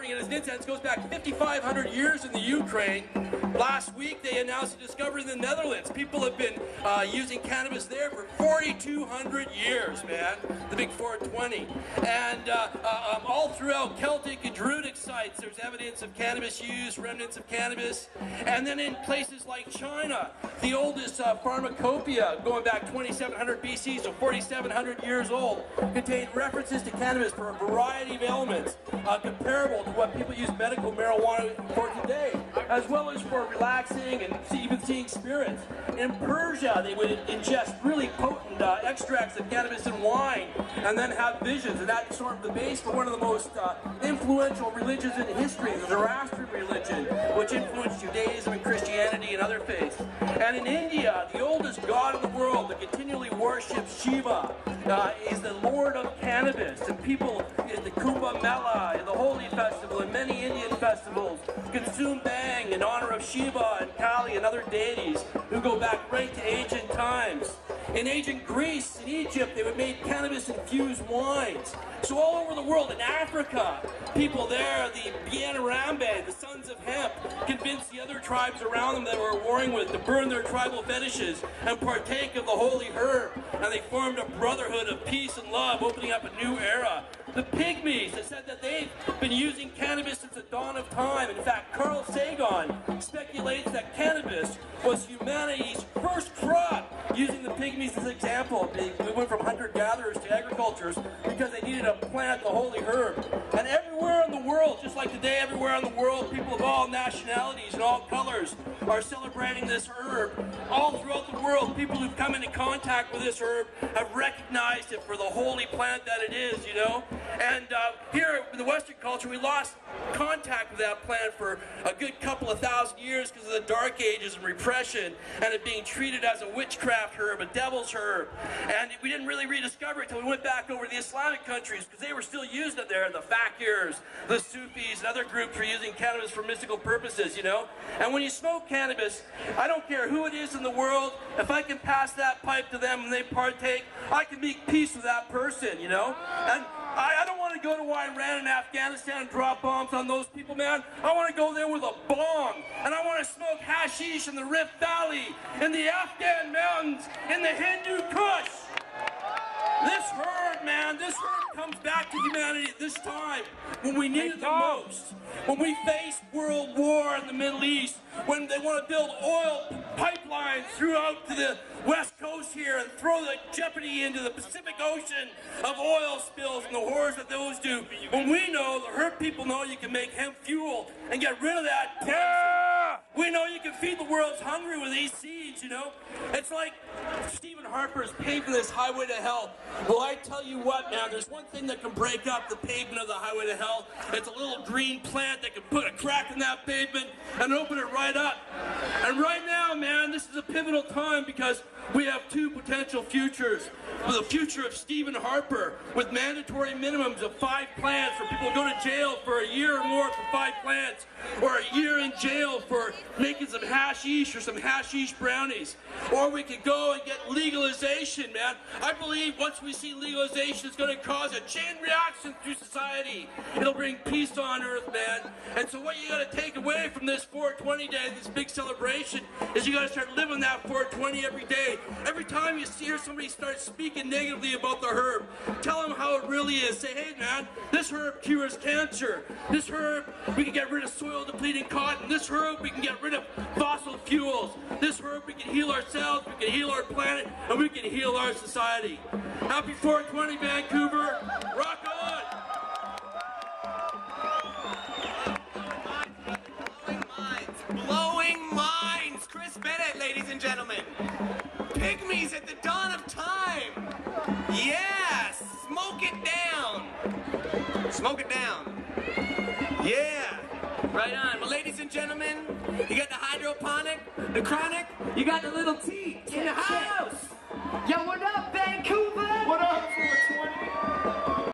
according to his incense, goes back 5,500 years in the Ukraine. Last week, they announced a discovery in the Netherlands. People have been using cannabis there for 4,200 years, man. The big 420. And all throughout Celtic and Druidic sites, there's evidence of cannabis use, remnants of cannabis. And then in places like China, the oldest pharmacopoeia, going back 2,700 BC, so 4,700 years old, contained references to cannabis for a variety of elements, comparable to what people use medical marijuana for today, as well as for relaxing and even seeing spirits. In Persia, they would ingest really potent extracts of cannabis and wine, and then have visions, and that's sort of the base for one of the most influential religions in history, the Zoroastrian religion, which influenced Judaism and Christianity and other faiths. And in India, the oldest god in the world that continually worships Shiva is the Lord of Cannabis, and people in the Kumbh Mela, in the Holi Festival, and many Indian festivals consume bang in honor of Shiva and Kali and other deities who go back right to ancient times. In ancient Greece and Egypt, they would make cannabis-infused wines. So all over the world, in Africa, people there, the Bianarambe, the sons of hemp, convinced the other tribes around them that they were warring with to burn their tribal fetishes and partake of the holy herb. And they formed a brotherhood of peace and love, opening up a new era. The Pygmies have said that they've been using cannabis since the dawn of time. In fact, Carl Sagan speculates that cannabis was humanity's first crop, using the Pygmies as an example. They went from hunter-gatherers to agricultures because they needed to plant the holy herb. And everywhere in the world, just like today, everywhere in the world, people of all nationalities and all colors are celebrating this herb. All throughout the world, people who've come into contact with this herb have recognized it for the holy plant that it is, you know? And here in the Western culture, we lost contact with that plant for a good couple of thousand years because of the Dark Ages and repression, and it being treated as a witchcraft herb, a devil's herb. And we didn't really rediscover it until we went back over to the Islamic countries, because they were still using it there. The fakirs, the Sufis, and other groups were using cannabis for mystical purposes, you know? And when you smoke cannabis, I don't care who it is in the world, if I can pass that pipe to them and they partake, I can make peace with that person, you know? And I don't want to go to Iran and Afghanistan and drop bombs on those people, man. I want to go there with a bomb, and I want to smoke hashish in the Rift Valley, in the Afghan mountains, in the Hindu Kush. This herb, man, this herb comes back to humanity at this time when we need it the most. When we face world war in the Middle East, when they want to build oil pipelines throughout to the west coast here and throw the jeopardy into the Pacific Ocean of oil spills and the horrors that those do. When we know, the herb people know, you can make hemp fuel and get rid of that poison. We know you can feed the world's hungry with these seeds, you know? It's like Stephen Harper's paving this highway to hell. Well, I tell you what, man, there's one thing that can break up the pavement of the highway to hell. It's a little green plant that can put a crack in that pavement and open it right up. And right now, man, this is a pivotal time because we have two potential futures. The future of Stephen Harper with mandatory minimums of 5 plants for people to go to jail for a year or more for 5 plants, or a year in jail for making some hashish or some hashish brownies. Or we could go and get legalization, man. I believe once we see legalization, it's going to cause a chain reaction through society. It'll bring peace on earth, man. And so what you got to take away from this 420 day, this big celebration, is you got to start living that 420 every day. Every time you hear somebody start speaking negatively about the herb, tell them how it really is. Say, hey man, this herb cures cancer. This herb, we can get rid of soil depleting cotton. This herb, we can get rid of fossil fuels. This herb, we can heal ourselves, we can heal our planet, and we can heal our society. Happy 420 Vancouver, rock on! Blowing minds! Chris Bennett, ladies and gentlemen. Pygmies at the dawn of time. Yeah, smoke it down. Smoke it down. Yeah, right on. Well, ladies and gentlemen, you got the hydroponic, the chronic, you got the little T in the house. Yo, what up, Vancouver? What up?